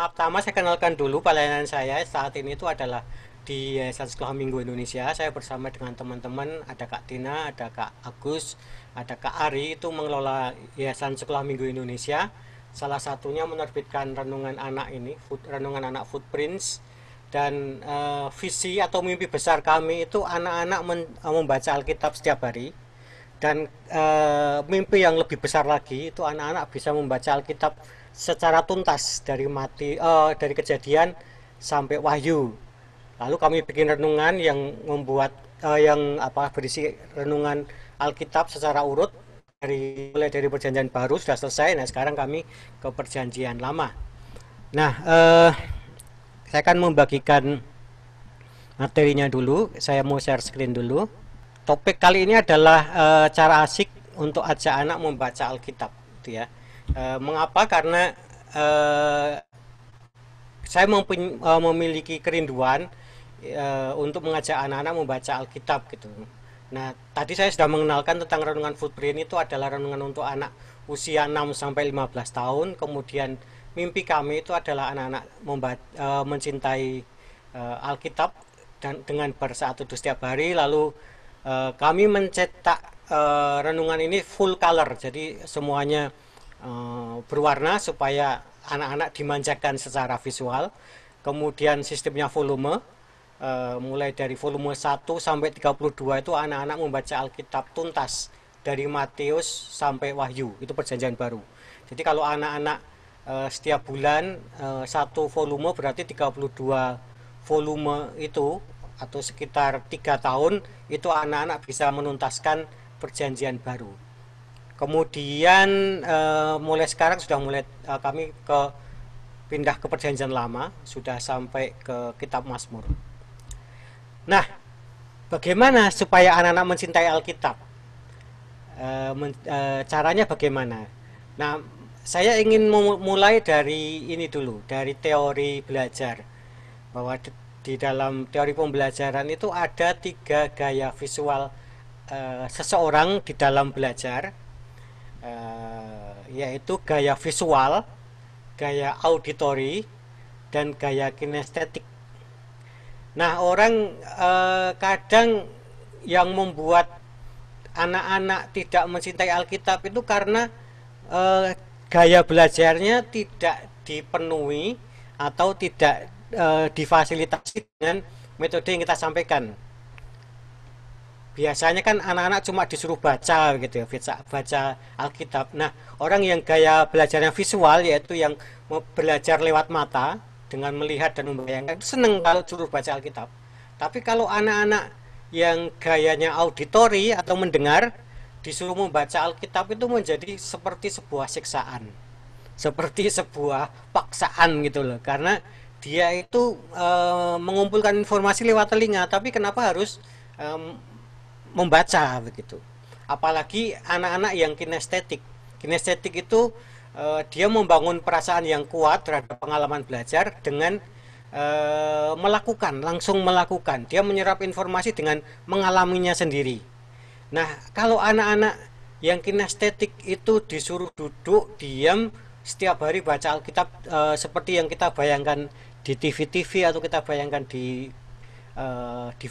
Pertama saya kenalkan dulu pelayanan saya saat ini itu adalah di Yayasan Sekolah Minggu Indonesia. Saya bersama dengan teman-teman, ada Kak Tina, ada Kak Agus, ada Kak Ari itu mengelola Yayasan Sekolah Minggu Indonesia. Salah satunya menerbitkan renungan anak ini, renungan anak Footprints, dan visi atau mimpi besar kami itu anak-anak membaca Alkitab setiap hari. Dan mimpi yang lebih besar lagi itu anak-anak bisa membaca Alkitab secara tuntas dari Kejadian sampai Wahyu. Lalu kami bikin renungan yang berisi renungan Alkitab secara urut mulai dari Perjanjian Baru sudah selesai. Nah, sekarang kami ke Perjanjian Lama. Nah, saya akan membagikan materinya dulu. Saya mau share screen dulu. Topik kali ini adalah cara asik untuk ajak anak membaca Alkitab, gitu ya. Mengapa? Karena saya memiliki kerinduan untuk mengajak anak-anak membaca Alkitab, gitu. Nah, tadi saya sudah mengenalkan tentang renungan Footprint. Itu adalah renungan untuk anak usia 6 sampai 15 tahun. Kemudian mimpi kami itu adalah anak-anak mencintai Alkitab dan dengan bersaat teduh setiap hari. Lalu kami mencetak renungan ini full color, jadi semuanya berwarna supaya anak-anak dimanjakan secara visual. Kemudian sistemnya volume, mulai dari volume 1 sampai 32 itu anak-anak membaca Alkitab tuntas dari Matius sampai Wahyu, itu Perjanjian Baru. Jadi kalau anak-anak setiap bulan satu volume berarti 32 volume itu, atau sekitar 3 tahun itu anak-anak bisa menuntaskan Perjanjian Baru. Kemudian mulai sekarang sudah mulai kami pindah ke Perjanjian Lama, sudah sampai ke Kitab Mazmur. Nah, bagaimana supaya anak-anak mencintai Alkitab? Caranya bagaimana? Nah, saya ingin mulai dari ini dulu, dari teori belajar, bahwa di dalam teori pembelajaran itu ada 3 gaya visual seseorang di dalam belajar, yaitu gaya visual, gaya auditori, dan gaya kinestetik. Nah, orang kadang yang membuat anak-anak tidak mencintai Alkitab itu karena gaya belajarnya tidak dipenuhi atau tidak difasilitasi dengan metode yang kita sampaikan. Biasanya kan anak-anak cuma disuruh baca gitu ya, baca Alkitab. Nah, orang yang gaya belajarnya visual, yaitu yang belajar lewat mata dengan melihat dan membayangkan, itu seneng kalau suruh baca Alkitab. Tapi kalau anak-anak yang gayanya auditori atau mendengar disuruh membaca Alkitab, itu menjadi seperti sebuah siksaan, seperti sebuah paksaan gitu loh. Karena dia itu mengumpulkan informasi lewat telinga, tapi kenapa harus membaca begitu? Apalagi anak-anak yang kinestetik. Kinestetik itu dia membangun perasaan yang kuat terhadap pengalaman belajar dengan langsung melakukan. Dia menyerap informasi dengan mengalaminya sendiri. Nah, kalau anak-anak yang kinestetik itu disuruh duduk diam setiap hari baca Alkitab, seperti yang kita bayangkan di TV-TV atau kita bayangkan di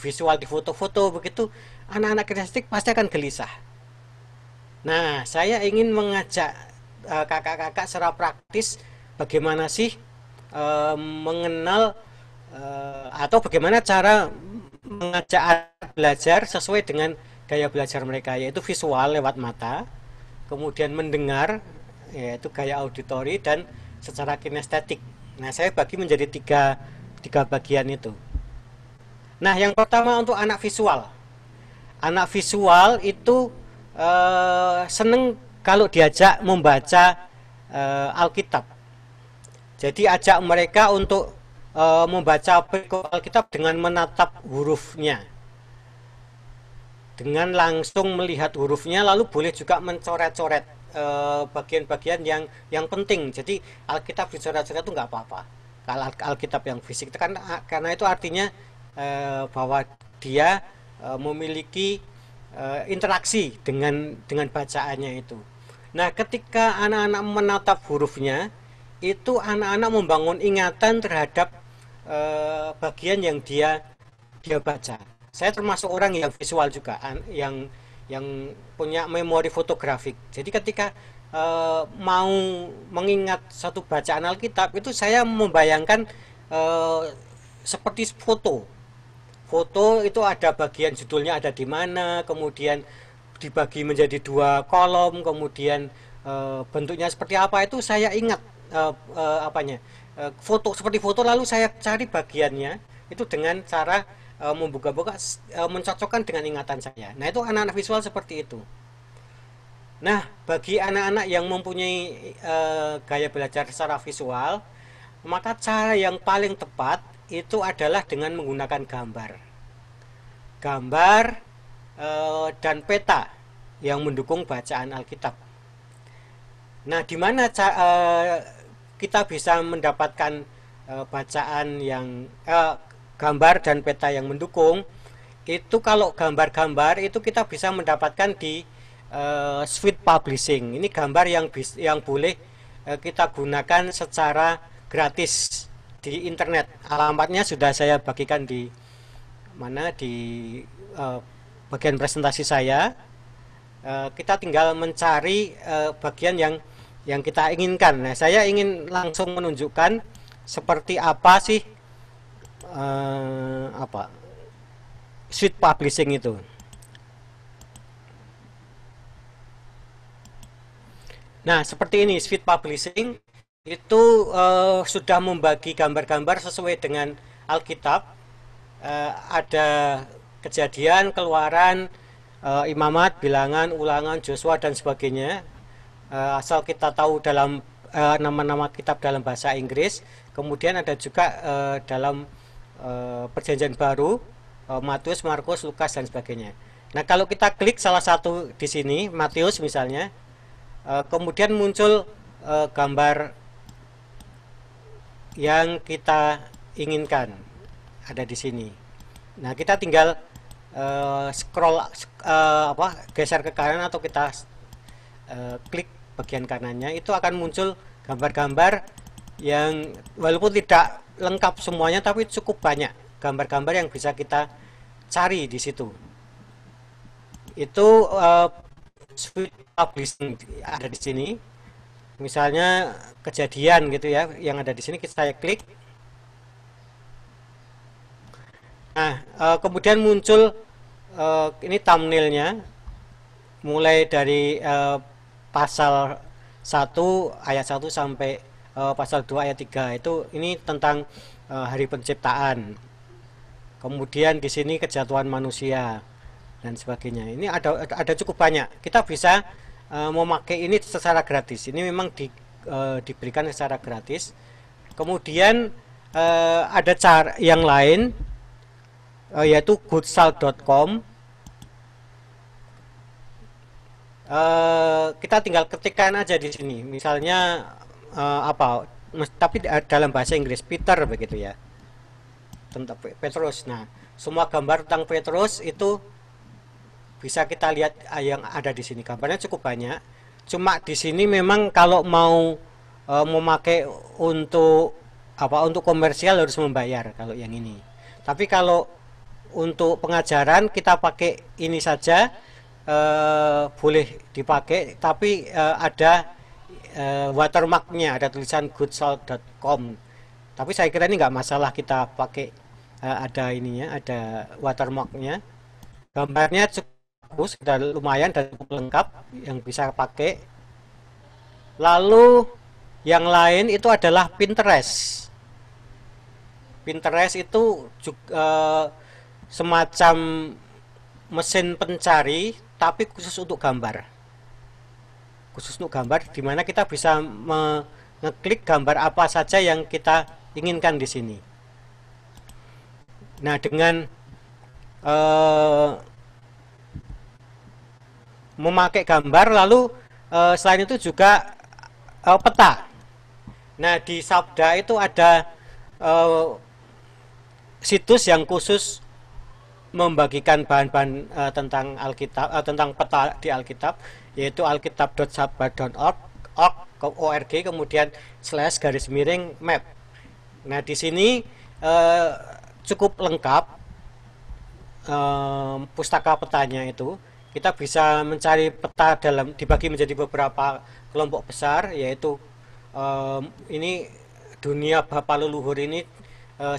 visual, di foto-foto begitu, anak-anak kinestetik pasti akan gelisah. Nah, saya ingin mengajak kakak-kakak secara praktis bagaimana sih mengenal atau bagaimana cara mengajak anak belajar sesuai dengan gaya belajar mereka, yaitu visual lewat mata, kemudian mendengar yaitu gaya auditori, dan secara kinestetik. Nah, saya bagi menjadi tiga bagian itu. Nah, yang pertama untuk anak visual. Anak visual itu seneng kalau diajak membaca Alkitab. Jadi ajak mereka untuk membaca Alkitab dengan menatap hurufnya, dengan langsung melihat hurufnya, lalu boleh juga mencoret-coret bagian-bagian yang penting. Jadi Alkitab dicoret-coret itu nggak apa-apa. Kalau Alkitab yang fisik, karena itu artinya bahwa dia memiliki interaksi dengan bacaannya itu. Nah, ketika anak-anak menatap hurufnya, itu anak-anak membangun ingatan terhadap bagian yang dia baca. Saya termasuk orang yang visual juga, yang punya memori fotografik. Jadi ketika mau mengingat satu bacaan Alkitab itu saya membayangkan seperti foto. Foto itu ada bagian judulnya ada di mana, kemudian dibagi menjadi dua kolom, kemudian bentuknya seperti apa itu saya ingat foto seperti foto, lalu saya cari bagiannya itu dengan cara membuka-buka, mencocokkan dengan ingatan saya. Nah, itu anak-anak visual seperti itu. Nah, bagi anak-anak yang mempunyai gaya belajar secara visual, maka cara yang paling tepat itu adalah dengan menggunakan gambar. Gambar dan peta yang mendukung bacaan Alkitab. Nah, di mana kita bisa mendapatkan bacaan yang gambar dan peta yang mendukung? Itu kalau gambar-gambar itu kita bisa mendapatkan di Sweet Publishing. Ini gambar yang boleh kita gunakan secara gratis di internet. Alamatnya sudah saya bagikan di mana, di bagian presentasi saya. Kita tinggal mencari bagian yang kita inginkan. Nah, saya ingin langsung menunjukkan seperti apa sih Sweet Publishing itu. Nah, seperti ini Sweet Publishing itu sudah membagi gambar-gambar sesuai dengan Alkitab. Ada Kejadian, Keluaran, Imamat, Bilangan, Ulangan, Joshua dan sebagainya. Asal kita tahu dalam nama-nama kitab dalam bahasa Inggris. Kemudian ada juga dalam Perjanjian Baru, Matius, Markus, Lukas dan sebagainya. Nah, kalau kita klik salah satu di sini, Matius misalnya, kemudian muncul gambar yang kita inginkan ada di sini. Nah, kita tinggal geser ke kanan atau kita klik bagian kanannya, itu akan muncul gambar-gambar yang walaupun tidak lengkap semuanya tapi cukup banyak gambar-gambar yang bisa kita cari di situ. Itu Sweet Publishing ada di sini. Misalnya Kejadian gitu ya, yang ada di sini saya klik. Nah, kemudian muncul ini thumbnailnya, mulai dari pasal 1 ayat 1 sampai pasal 2 ayat 3. Itu ini tentang hari penciptaan. Kemudian di sini kejatuhan manusia dan sebagainya. Ini ada cukup banyak. Kita bisa memakai ini secara gratis. Ini memang diberikan secara gratis. Kemudian ada cara yang lain, yaitu goodsal.com. Kita tinggal ketikkan aja di sini. Misalnya tapi dalam bahasa Inggris, Peter begitu ya, tentang Petrus. Nah, semua gambar tentang Petrus itu bisa kita lihat yang ada di sini. Gambarnya cukup banyak. Cuma di sini memang kalau mau memakai untuk komersial harus membayar kalau yang ini. Tapi kalau untuk pengajaran kita pakai ini saja, boleh dipakai. Tapi ada watermarknya, ada tulisan goodsal.com. Tapi saya kira ini nggak masalah kita pakai ada ininya, ada watermarknya. Gambarnya cukup bagus, sudah lumayan dan cukup lengkap yang bisa pakai. Lalu yang lain itu adalah Pinterest. Pinterest itu juga semacam mesin pencari tapi khusus untuk gambar. Khusus untuk gambar, di mana kita bisa mengeklik gambar apa saja yang kita inginkan di sini. Nah, dengan memakai gambar, lalu selain itu juga peta. Nah, di Sabda itu ada situs yang khusus membagikan bahan-bahan tentang Alkitab, tentang peta di Alkitab, yaitu alkitab.sabda.org. .org kemudian /map. Nah, di sini cukup lengkap pustaka petanya itu. Kita bisa mencari peta dibagi menjadi beberapa kelompok besar, yaitu ini dunia bapa leluhur ini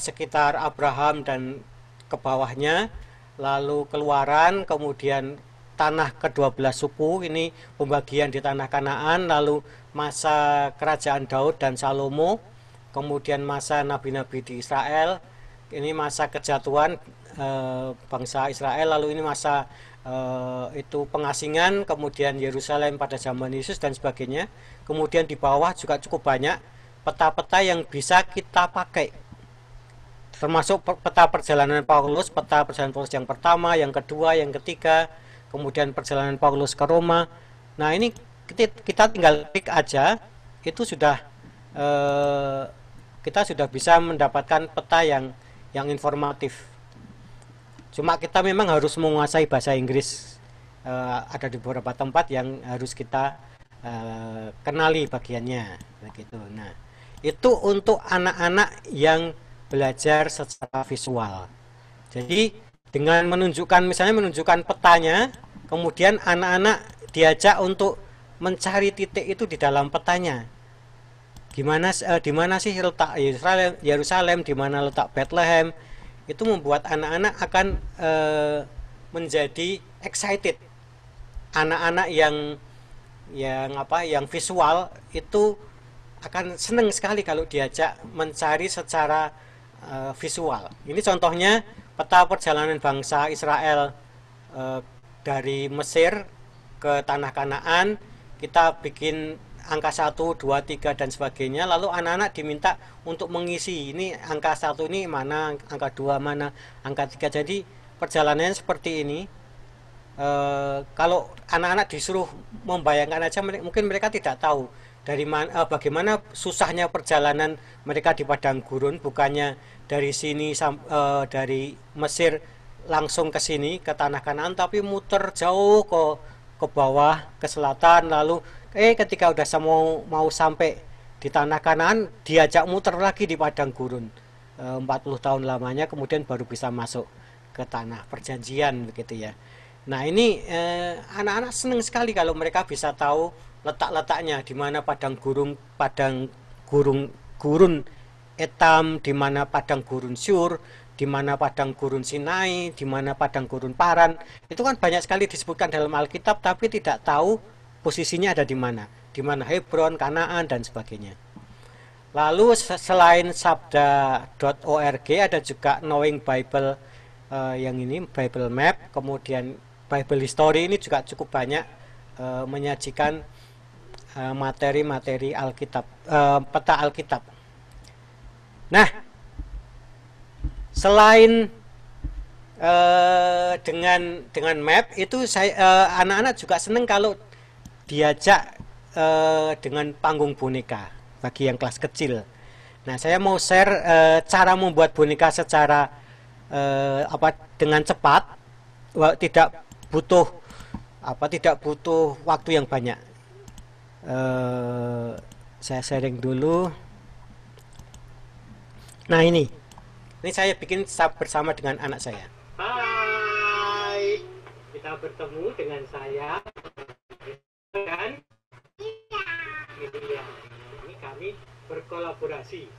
sekitar Abraham dan ke bawahnya, lalu keluaran, kemudian tanah ke-12 suku, ini pembagian di tanah Kanaan, lalu masa kerajaan Daud dan Salomo, kemudian masa nabi-nabi di Israel, ini masa kejatuhan bangsa Israel, lalu ini masa itu pengasingan, kemudian Yerusalem pada zaman Yesus dan sebagainya. Kemudian di bawah juga cukup banyak peta-peta yang bisa kita pakai, termasuk peta perjalanan Paulus yang pertama, yang kedua, yang ketiga, kemudian perjalanan Paulus ke Roma. Nah, ini kita tinggal klik aja, itu sudah kita sudah bisa mendapatkan peta yang informatif. Cuma kita memang harus menguasai bahasa Inggris. Ada di beberapa tempat yang harus kita kenali bagiannya, begitu. Nah, itu untuk anak-anak yang belajar secara visual. Jadi dengan menunjukkan petanya, kemudian anak-anak diajak untuk mencari titik itu di dalam petanya. Di mana sih letak Yerusalem, di mana letak Bethlehem. Itu membuat anak-anak akan menjadi excited. Anak-anak yang visual itu akan senang sekali kalau diajak mencari secara visual. Ini contohnya peta perjalanan bangsa Israel dari Mesir ke tanah Kanaan. Kita bikin angka 1, 2, 3 dan sebagainya, lalu anak-anak diminta untuk mengisi ini angka 1 ini mana, angka 2 mana, angka 3. Jadi perjalanannya seperti ini. Kalau anak-anak disuruh membayangkan aja, mungkin mereka tidak tahu dari mana, bagaimana susahnya perjalanan mereka di padang gurun, bukannya dari sini dari Mesir langsung ke sini ke tanah Kanaan, tapi muter jauh ke bawah ke selatan, lalu ketika udah mau sampai di tanah Kanaan diajak muter lagi di padang gurun 40 tahun lamanya, kemudian baru bisa masuk ke tanah perjanjian, begitu ya. Nah, ini anak-anak senang sekali kalau mereka bisa tahu letak-letaknya, di mana padang gurun Etam, di mana padang gurun Syur, di mana padang gurun Sinai, di mana padang gurun Paran. Itu kan banyak sekali disebutkan dalam Alkitab, tapi tidak tahu posisinya ada di mana Hebron, Kanaan dan sebagainya. Lalu selain sabda.org ada juga Knowing Bible, yang ini Bible Map, kemudian Bible History, ini juga cukup banyak menyajikan materi-materi Alkitab, peta Alkitab. Nah, selain dengan map itu, anak-anak juga senang kalau diajak dengan panggung boneka bagi yang kelas kecil. Nah, saya mau share cara membuat boneka secara dengan cepat, tidak butuh waktu yang banyak. Saya sharing dulu. Nah, ini saya bikin bersama dengan anak saya. Hai, kita bertemu dengan saya kan? Iya. Ini kami berkolaborasi.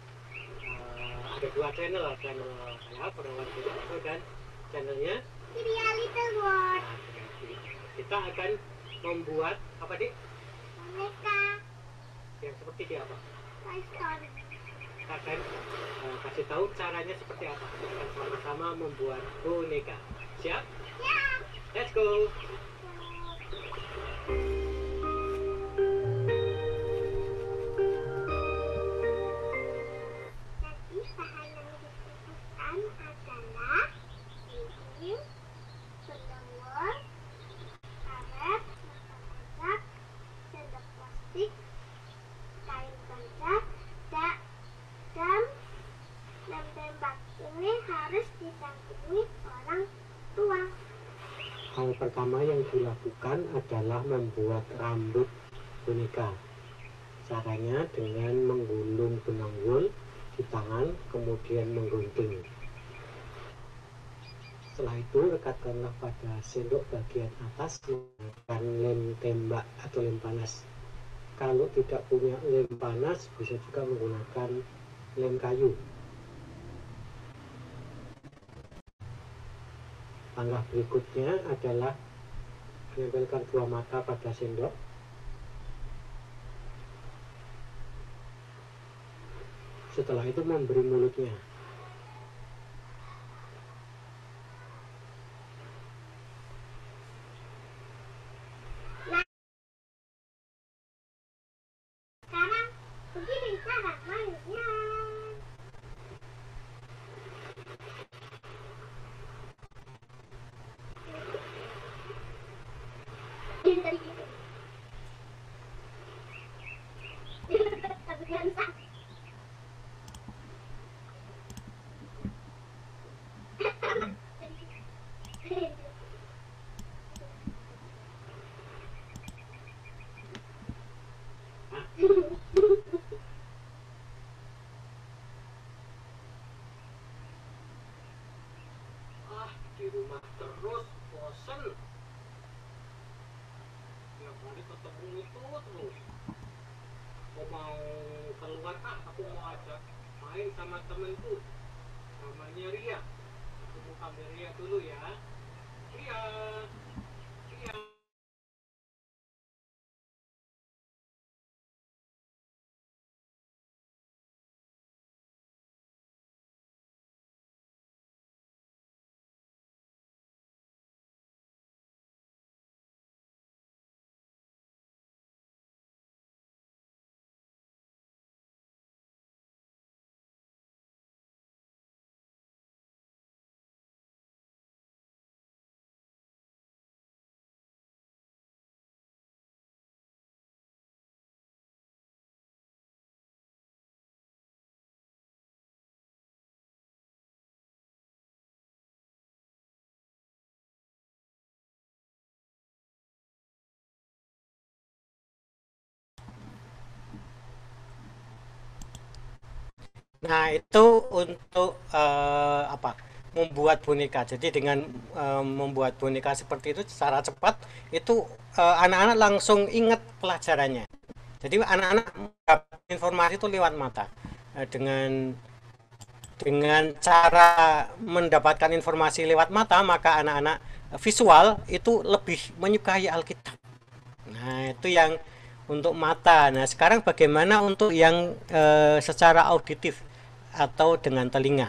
Ada 2 channel saya, Perawat Video, dan channelnya Media Little World. Kita akan membuat apa, Dik? Boneka. Yang seperti apa? Toy Story. Kita akan kasih tahu caranya seperti apa. Kita akan sama-sama membuat boneka. Siap? Ya. Let's go. Hal pertama yang dilakukan adalah membuat rambut boneka. Caranya dengan menggulung benang wol di tangan, kemudian menggunting. Setelah itu rekatkanlah pada sendok bagian atas menggunakan lem tembak atau lem panas. Kalau tidak punya lem panas, bisa juga menggunakan lem kayu. Langkah berikutnya adalah menempelkan dua mata pada sendok. Setelah itu memberi mulutnya. Sekarang begini cara mainnya. Ini tadi gitu. Tapi kan tak. Di rumah terus, bosen. Tiap hari ketemu itu terus. Mau keluar, aku mau ajak main sama temenku. Namanya Ria. Aku mau panggil Ria dulu ya. Ria. Ria. Nah, itu untuk apa? Membuat boneka. Jadi dengan membuat boneka seperti itu secara cepat, itu anak-anak langsung ingat pelajarannya. Jadi anak-anak mendapat informasi itu lewat mata. Dengan cara mendapatkan informasi lewat mata, maka anak-anak visual itu lebih menyukai Alkitab. Nah, itu yang untuk mata. Nah, sekarang bagaimana untuk yang secara auditif atau dengan telinga?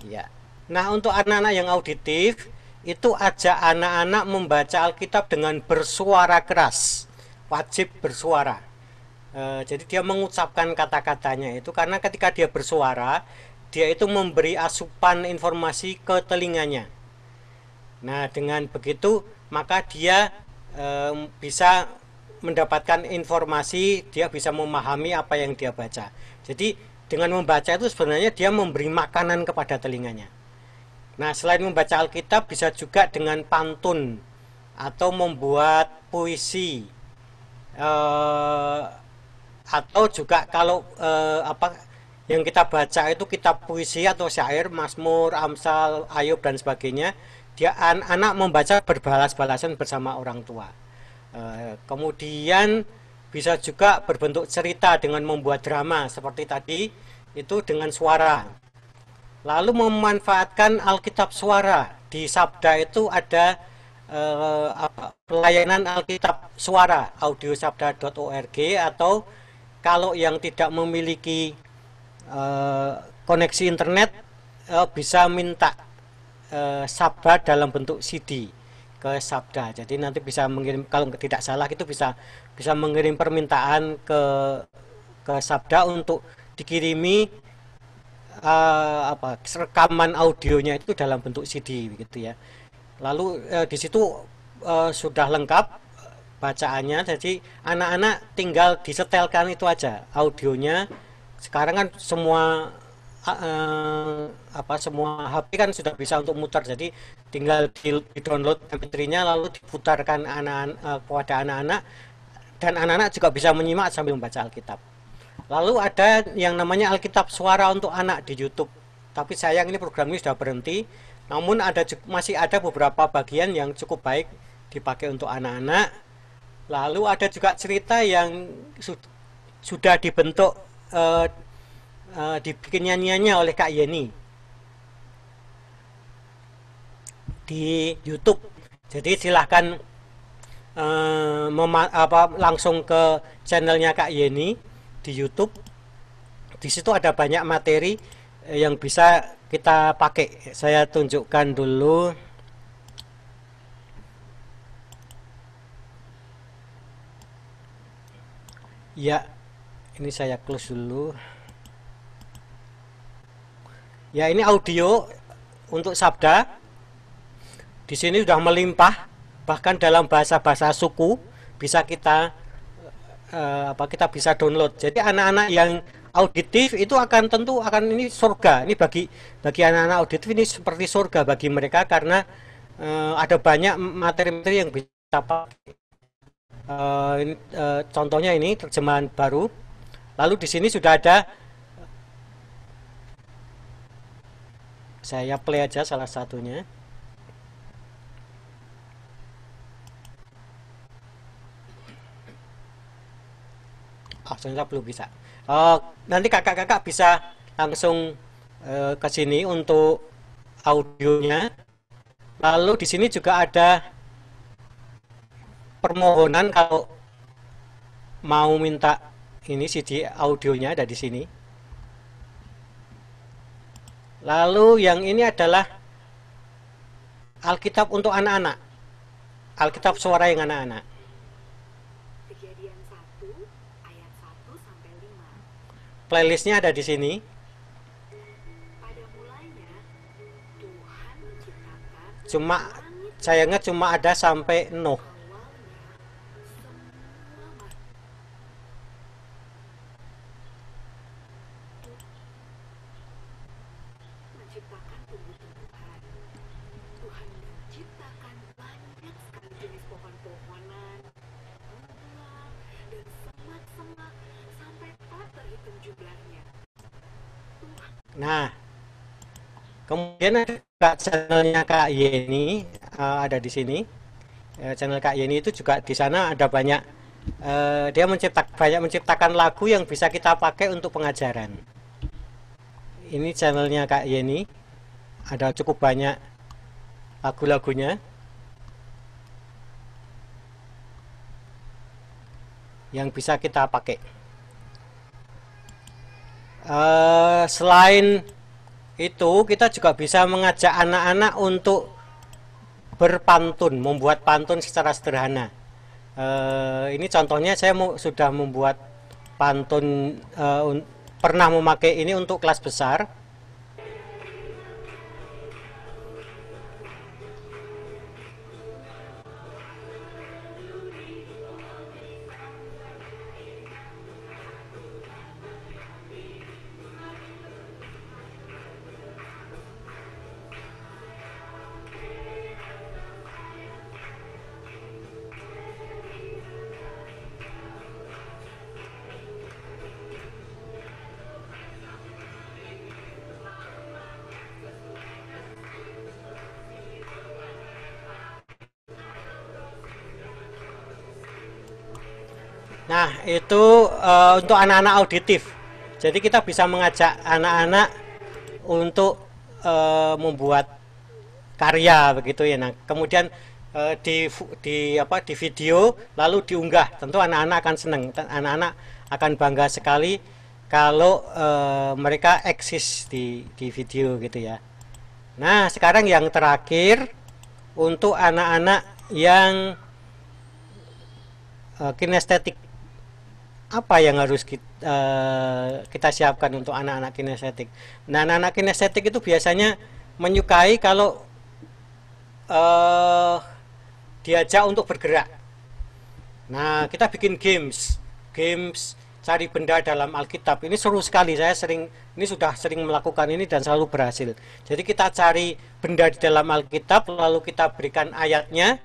Ya. Nah, untuk anak-anak yang auditif, itu ajak anak-anak membaca Alkitab dengan bersuara keras. Wajib bersuara. Jadi dia mengucapkan kata-katanya itu karena ketika dia bersuara, dia itu memberi asupan informasi ke telinganya. Nah, dengan begitu maka dia bisa mendapatkan informasi, dia bisa memahami apa yang dia baca. Jadi dengan membaca itu sebenarnya dia memberi makanan kepada telinganya. Nah, selain membaca Alkitab bisa juga dengan pantun atau membuat puisi, eh, atau juga kalau apa yang kita baca itu kitab puisi atau syair, Mazmur, Amsal, Ayub dan sebagainya, dia anak membaca berbalas-balasan bersama orang tua. Kemudian bisa juga berbentuk cerita dengan membuat drama seperti tadi itu dengan suara. Lalu memanfaatkan Alkitab suara. Di Sabda itu ada pelayanan Alkitab suara, audiosabda.org, atau kalau yang tidak memiliki koneksi internet, bisa minta Sabda dalam bentuk CD ke Sabda. Jadi nanti bisa mengirim, kalau tidak salah itu bisa bisa mengirim permintaan ke Sabda untuk dikirimi apa rekaman audionya itu dalam bentuk CD begitu ya. Lalu di situ sudah lengkap bacaannya, jadi anak-anak tinggal disetelkan itu aja audionya. Sekarang kan semua apa semua HP kan sudah bisa untuk muter, jadi tinggal di download MP3-nya lalu diputarkan kepada anak-anak dan anak-anak juga bisa menyimak sambil membaca Alkitab. Lalu ada yang namanya Alkitab Suara untuk Anak di YouTube. Tapi sayang ini program ini sudah berhenti. Namun masih ada beberapa bagian yang cukup baik dipakai untuk anak-anak. Lalu ada juga cerita yang sudah dibentuk, dibikin nyanyiannya oleh Kak Yeni di YouTube. Jadi silahkan langsung ke channelnya Kak Yeni di YouTube. Di situ ada banyak materi yang bisa kita pakai. Saya tunjukkan dulu. Ya, ini saya close dulu. Ya, ini audio untuk sabda. Di sini sudah melimpah, bahkan dalam bahasa-bahasa suku bisa kita kita bisa download. Jadi anak-anak yang auditif itu tentu akan ini surga. Ini bagi anak-anak auditif ini seperti surga bagi mereka karena ada banyak materi-materi yang bisa pakai. Contohnya ini terjemahan baru. Lalu di sini sudah ada, saya play aja salah satunya. Ternyata belum bisa. Nanti kakak-kakak bisa langsung ke sini untuk audionya. Lalu di sini juga ada permohonan kalau mau minta ini CD audionya, ada di sini. Lalu yang ini adalah Alkitab untuk anak-anak, Alkitab suara yang anak-anak. Kejadian 1 ayat 1 sampai 5. Playlistnya ada di sini. Pada mulanya Tuhan menciptakan Cuma sayangnya cuma ada sampai Nuh. menciptakan tumbuh-tumbuhan. Tuhan menciptakan banyak sekali jenis pohon-pohonan, bunga, dan semak-semak sampai tak terhitung jumlahnya. Nah, kemudian ada channelnya Kak Yeni, ada di sini. Channel Kak Yeni itu juga di sana ada banyak, dia banyak menciptakan lagu yang bisa kita pakai untuk pengajaran. Ini channelnya Kak Yeni, ada cukup banyak lagu-lagunya yang bisa kita pakai. Selain itu kita juga bisa mengajak anak-anak untuk berpantun, membuat pantun secara sederhana. Ini contohnya saya sudah membuat pantun, pernah memakai ini untuk kelas besar. Nah, itu untuk anak-anak auditif. Jadi kita bisa mengajak anak-anak untuk membuat karya begitu ya. Nah, kemudian di video lalu diunggah. Tentu anak-anak akan senang. Anak-anak akan bangga sekali kalau mereka eksis di video gitu ya. Nah, sekarang yang terakhir untuk anak-anak yang kinestetik. Apa yang harus kita siapkan untuk anak-anak kinestetik? Nah, anak-anak kinestetik itu biasanya menyukai kalau diajak untuk bergerak. Nah, kita bikin games cari benda dalam Alkitab. Ini seru sekali. Ini sudah sering melakukan ini dan selalu berhasil. Jadi kita cari benda di dalam Alkitab, lalu kita berikan ayatnya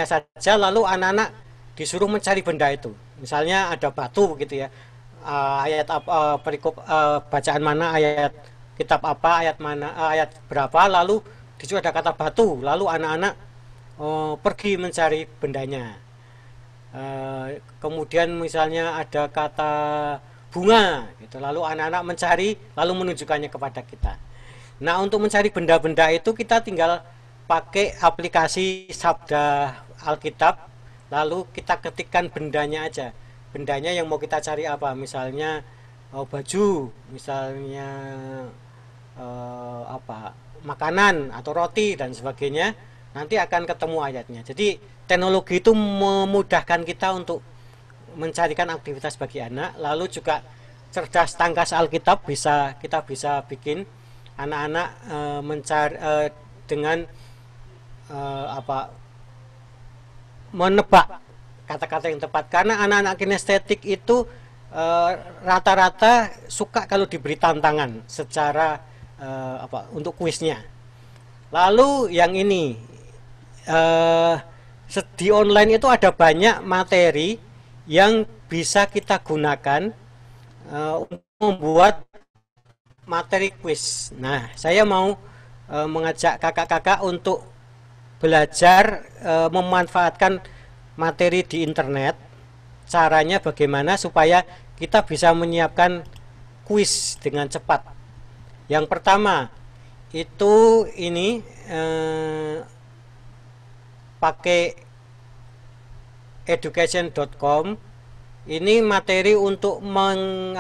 saja, lalu anak-anak disuruh mencari benda itu. Misalnya ada batu gitu ya, ayat apa, perikop bacaan mana, ayat kitab apa, ayat mana, ayat berapa, lalu disitu ada kata batu, lalu anak-anak pergi mencari bendanya. Kemudian misalnya ada kata bunga gitu, lalu anak-anak mencari lalu menunjukkannya kepada kita. Nah, untuk mencari benda-benda itu kita tinggal pakai aplikasi Sabda Alkitab, lalu kita ketikkan bendanya aja. Bendanya yang mau kita cari apa? Misalnya baju, misalnya apa? Makanan atau roti dan sebagainya. Nanti akan ketemu ayatnya. Jadi teknologi itu memudahkan kita untuk mencarikan aktivitas bagi anak, lalu juga cerdas tangkas Alkitab kita bisa bikin anak-anak mencari dengan apa, menebak kata-kata yang tepat, karena anak-anak kinestetik itu rata-rata suka kalau diberi tantangan secara apa, untuk kuisnya. Lalu yang ini di online itu ada banyak materi yang bisa kita gunakan untuk membuat materi kuis. Nah, saya mau mengajak kakak-kakak untuk belajar memanfaatkan materi di internet. Caranya bagaimana supaya kita bisa menyiapkan kuis dengan cepat. Yang pertama itu ini pakai education.com. Ini materi untuk menyambung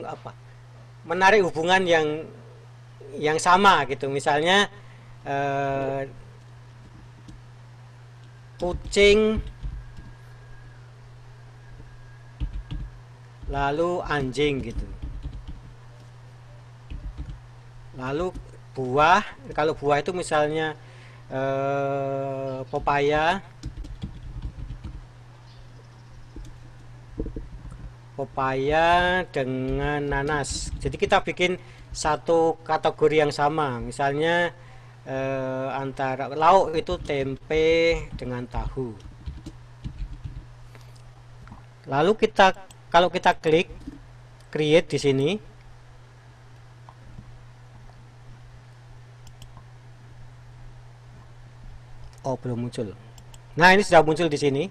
apa, menarik hubungan yang sama gitu. Misalnya kucing lalu anjing gitu. Lalu buah, kalau buah itu misalnya pepaya dengan nanas. Jadi kita bikin satu kategori yang sama. Misalnya antara lauk itu tempe dengan tahu. Lalu kalau kita klik create di sini, oh belum muncul. Nah, ini sudah muncul di sini.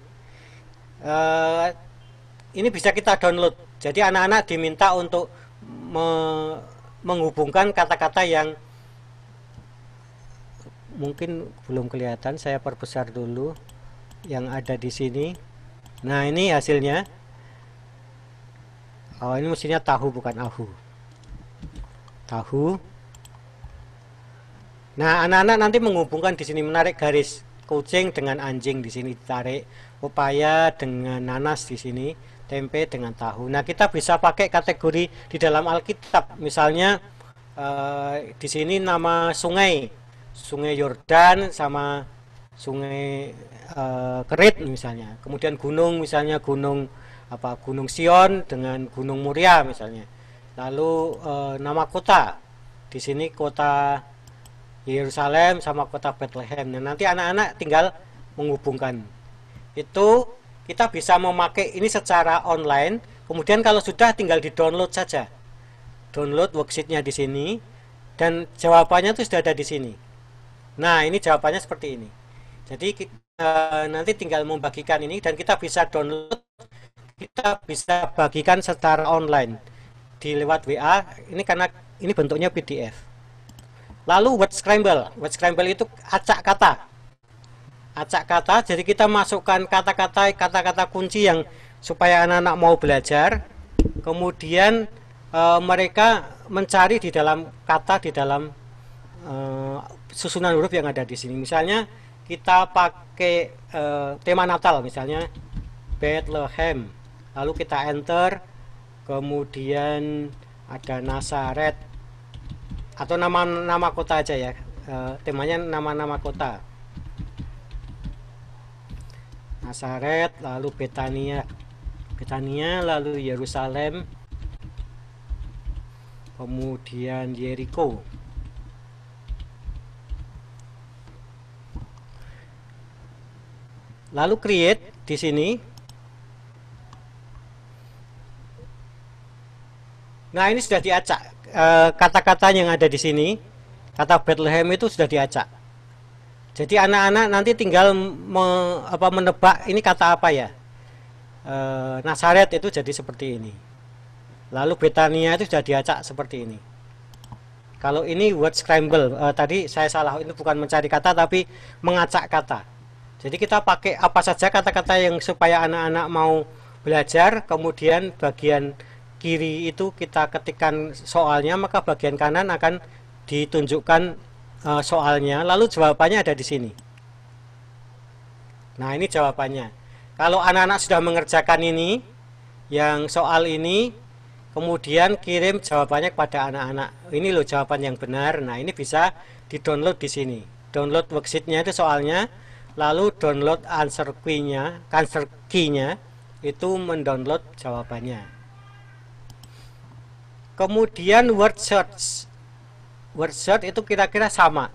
Ini bisa kita download. Jadi anak-anak diminta untuk menghubungkan kata-kata yang mungkin belum kelihatan. Saya perbesar dulu yang ada di sini. Nah, ini hasilnya. Oh, ini mestinya tahu bukan ahu. Tahu. Nah, anak-anak nanti menghubungkan di sini, menarik garis kucing dengan anjing di sini ditarik, pepaya dengan nanas di sini, tempe dengan tahu. Nah, kita bisa pakai kategori di dalam Alkitab. Misalnya di sini nama sungai Yordan sama sungai Kerit misalnya. Kemudian gunung, misalnya gunung Sion dengan gunung Muria misalnya. Lalu nama kota. Di sini kota Yerusalem sama kota Bethlehem. Nah, nanti anak-anak tinggal menghubungkan. Itu kita bisa memakai ini secara online. Kemudian kalau sudah tinggal di-download saja. Download worksheet-nya di sini dan jawabannya itu sudah ada di sini. Nah, ini jawabannya seperti ini. Jadi nanti tinggal membagikan ini dan kita bisa download, kita bisa bagikan secara online di lewat WA. Ini karena ini bentuknya PDF. Lalu word scramble itu acak kata. Jadi kita masukkan kata-kata kunci yang supaya anak-anak mau belajar. Kemudian mereka mencari di dalam kata, di dalam susunan huruf yang ada di sini. Misalnya kita pakai tema Natal, misalnya Bethlehem. Lalu kita enter, kemudian ada Nazaret. Atau nama kota aja ya, temanya nama-nama kota. Nazaret, lalu Betania, lalu Yerusalem, kemudian Jericho. lalu create di sini. Nah, ini sudah diacak. Kata-kata yang ada di sini, kata Bethlehem itu sudah diacak. Jadi anak-anak nanti tinggal menebak ini kata apa ya. Nazaret itu jadi seperti ini. Lalu Betania itu sudah diacak seperti ini. Kalau ini word scramble, tadi saya salah, ini bukan mencari kata tapi mengacak kata. Jadi kita pakai apa saja kata-kata yang supaya anak-anak mau belajar, kemudian bagian kiri itu kita ketikkan soalnya, maka bagian kanan akan ditunjukkan soalnya, lalu jawabannya ada di sini. Nah, ini jawabannya. Kalau anak-anak sudah mengerjakan ini, yang soal ini, kemudian kirim jawabannya kepada anak-anak. Ini loh jawaban yang benar. Nah, ini bisa di-download di sini. Download worksheet-nya itu soalnya, lalu download answer key-nya itu mendownload jawabannya. Kemudian word search. Word search itu kira-kira sama.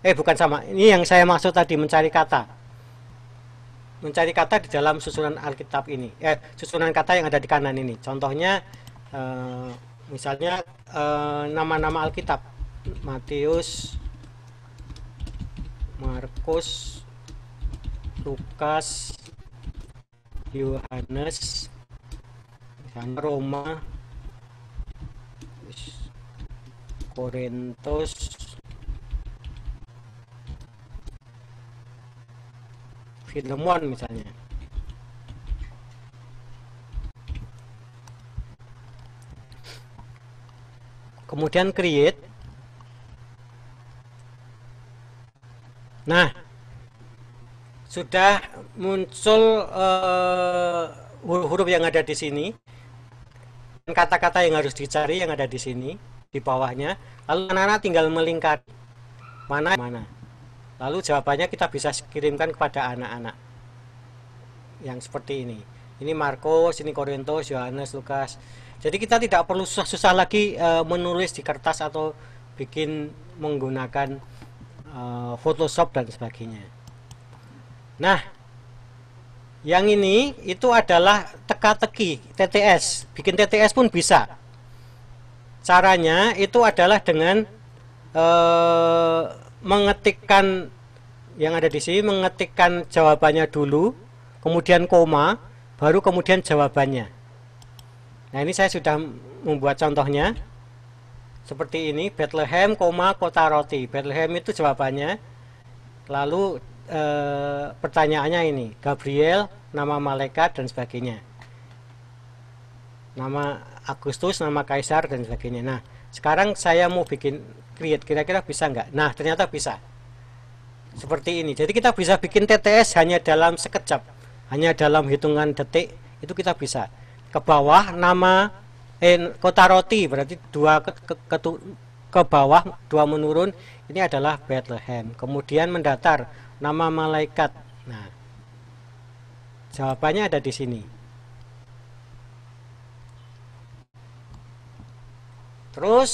Bukan sama. Ini yang saya maksud tadi, mencari kata. Mencari kata di dalam susunan Alkitab ini. Susunan kata yang ada di kanan ini. Contohnya misalnya nama-nama Alkitab. Matius, Markus, Lukas, Yohanes, misalnya Roma, Korintus, Filemon misalnya. Kemudian create. Nah, sudah muncul huruf-huruf yang ada di sini, kata-kata yang harus dicari yang ada di sini di bawahnya. Lalu anak-anak tinggal melingkar mana. Lalu jawabannya kita bisa kirimkan kepada anak-anak yang seperti ini. Ini Markus, ini Korintus, Yohanes, Lukas. Jadi kita tidak perlu susah-susah lagi menulis di kertas atau bikin menggunakan Photoshop dan sebagainya. Nah, yang ini itu adalah teka-teki TTS. Bikin TTS pun bisa. Caranya itu adalah dengan mengetikkan yang ada di sini, mengetikkan jawabannya dulu, kemudian koma, baru kemudian jawabannya. Nah, ini saya sudah membuat contohnya seperti ini. Bethlehem, kota roti. Bethlehem itu jawabannya. Lalu pertanyaannya ini, Gabriel, nama malaikat dan sebagainya. Nama Agustus, nama kaisar dan sebagainya. Nah, sekarang saya mau bikin create, kira-kira bisa nggak? Nah, ternyata bisa. Seperti ini. Jadi kita bisa bikin TTS hanya dalam sekejap, hanya dalam hitungan detik, itu kita bisa. Ke bawah nama kota roti, berarti dua ke bawah, dua menurun, ini adalah Bethlehem. Kemudian mendatar, nama malaikat. Nah, jawabannya ada di sini. Terus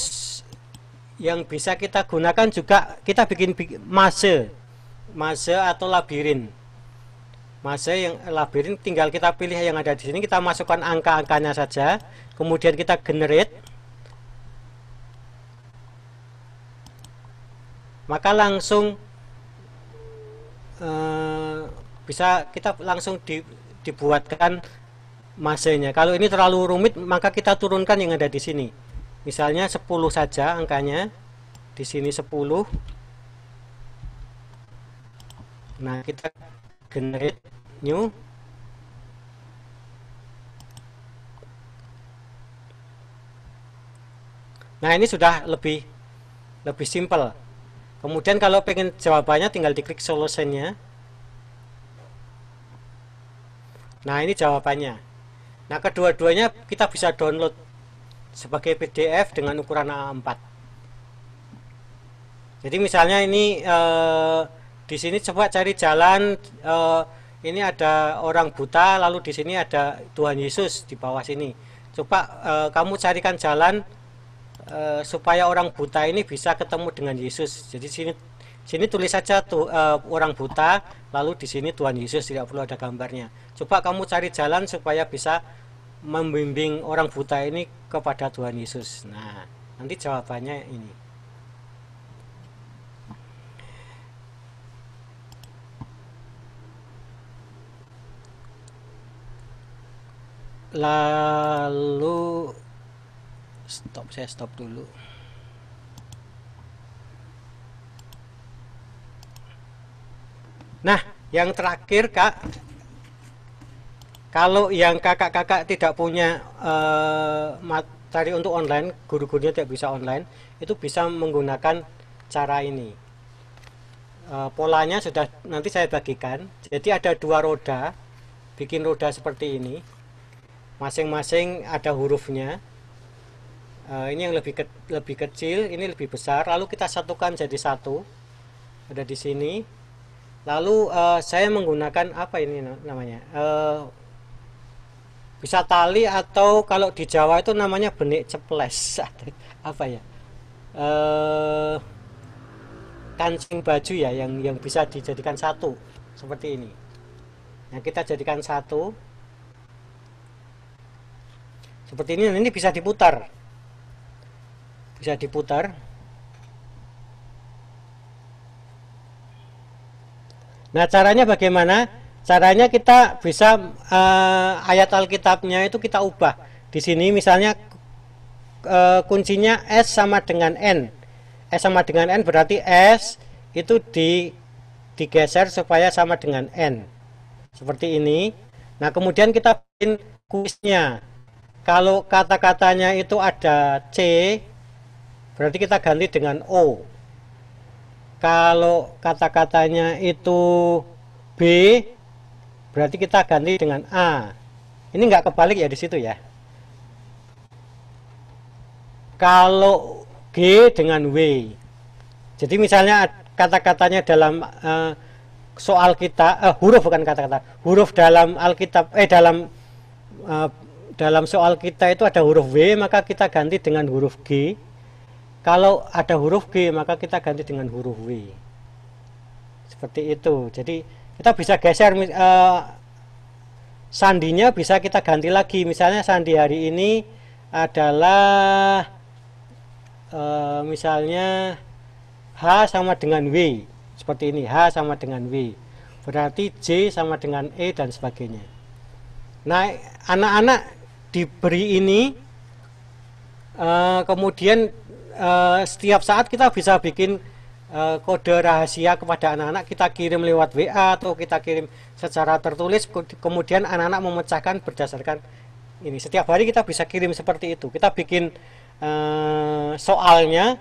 yang bisa kita gunakan juga, kita bikin maze atau labirin. Maze yang labirin tinggal kita pilih yang ada di sini, kita masukkan angka-angkanya saja, kemudian kita generate, maka langsung bisa kita langsung dibuatkan mazenya. Kalau ini terlalu rumit, maka kita turunkan yang ada di sini. Misalnya 10 saja angkanya, di sini 10. Nah, kita generate new. Nah, ini sudah lebih simple. Kemudian kalau pengen jawabannya tinggal diklik solutionnya. Nah, ini jawabannya. Nah, kedua-duanya kita bisa download sebagai PDF dengan ukuran A4. Jadi misalnya ini di sini coba cari jalan, ini ada orang buta, lalu di sini ada Tuhan Yesus di bawah sini. Coba kamu carikan jalan supaya orang buta ini bisa ketemu dengan Yesus. Jadi Sini tulis saja tuh orang buta, lalu di sini Tuhan Yesus, tidak perlu ada gambarnya. Coba kamu cari jalan supaya bisa membimbing orang buta ini kepada Tuhan Yesus. Nah, nanti jawabannya ini. Lalu saya stop dulu. Nah, yang terakhir Kak, kalau yang kakak-kakak tidak punya materi untuk online, guru-gurunya tidak bisa online, itu bisa menggunakan cara ini. Polanya sudah nanti saya bagikan. Jadi ada 2 roda, bikin roda seperti ini. Masing-masing ada hurufnya. Ini yang lebih kecil, ini lebih besar. Lalu kita satukan jadi satu. Ada di sini. Lalu saya menggunakan apa ini namanya? Bisa tali atau kalau di Jawa itu namanya benik ceples. Apa ya? Kancing baju ya, yang bisa dijadikan satu seperti ini. Nah, kita jadikan satu. Seperti ini bisa diputar. Bisa diputar. Nah, caranya bagaimana? Caranya kita bisa ayat Alkitabnya itu kita ubah. Di sini misalnya kuncinya S sama dengan N. S sama dengan N berarti S itu digeser supaya sama dengan N. Seperti ini. Nah, kemudian kita bikin kuisnya. Kalau kata-katanya itu ada C, berarti kita ganti dengan O. Kalau kata-katanya itu B, berarti kita ganti dengan A. Ini nggak kebalik ya di situ ya. Kalau G dengan W. Jadi misalnya kata-katanya dalam soal kita, huruf bukan kata-kata, huruf dalam Alkitab, dalam soal kita itu ada huruf W, maka kita ganti dengan huruf G. Kalau ada huruf G, maka kita ganti dengan huruf W. Seperti itu. Jadi kita bisa geser, sandinya bisa kita ganti lagi. Misalnya sandi hari ini adalah misalnya H sama dengan W. Seperti ini, H sama dengan W. Berarti J sama dengan E dan sebagainya. Nah, anak-anak diberi ini, kemudian setiap saat kita bisa bikin kode rahasia kepada anak-anak, kita kirim lewat WA atau kita kirim secara tertulis, kemudian anak-anak memecahkan berdasarkan ini. Setiap hari kita bisa kirim seperti itu. Kita bikin soalnya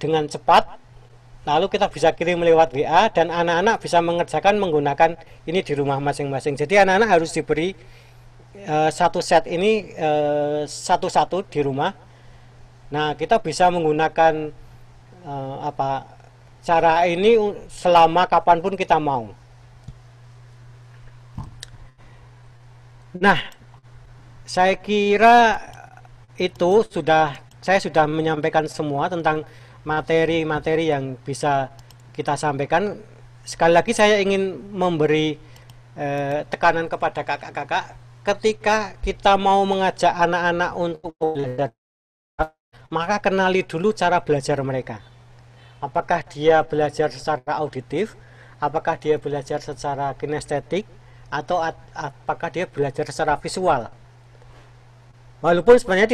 dengan cepat, lalu kita bisa kirim lewat WA dan anak-anak bisa mengerjakan menggunakan ini di rumah masing-masing. Jadi anak-anak harus diberi satu set ini satu-satu di rumah. Nah, kita bisa menggunakan cara ini selama kapanpun kita mau. Nah, saya kira itu saya sudah menyampaikan semua tentang materi-materi yang bisa kita sampaikan. Sekali lagi saya ingin memberi tekanan kepada kakak-kakak, ketika kita mau mengajak anak-anak untuk belajar, maka kenali dulu cara belajar mereka. Apakah dia belajar secara auditif, apakah dia belajar secara kinestetik, atau apakah dia belajar secara visual. Walaupun sebenarnya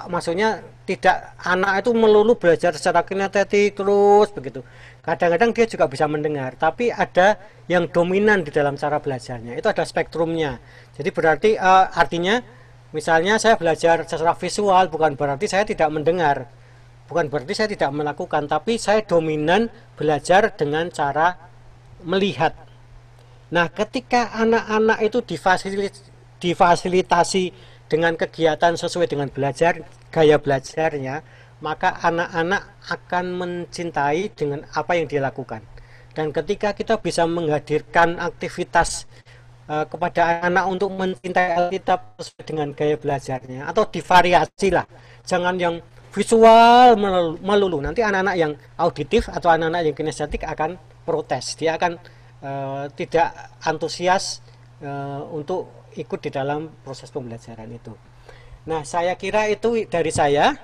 maksudnya tidak anak itu melulu belajar secara kinestetik terus begitu. Kadang-kadang dia juga bisa mendengar, tapi ada yang dominan di dalam cara belajarnya. Itu ada spektrumnya. Jadi berarti artinya misalnya saya belajar secara visual, bukan berarti saya tidak mendengar, bukan berarti saya tidak melakukan, tapi saya dominan belajar dengan cara melihat. Nah, ketika anak-anak itu difasilitasi dengan kegiatan sesuai dengan gaya belajarnya, maka anak-anak akan mencintai dengan apa yang dia lakukan. Dan ketika kita bisa menghadirkan aktivitas kepada anak untuk mencintai Alkitab sesuai dengan gaya belajarnya, atau divariasi lah, jangan yang visual melulu. Nanti anak-anak yang auditif atau anak-anak yang kinestetik akan protes, dia akan tidak antusias untuk ikut di dalam proses pembelajaran itu. Nah, saya kira itu dari saya.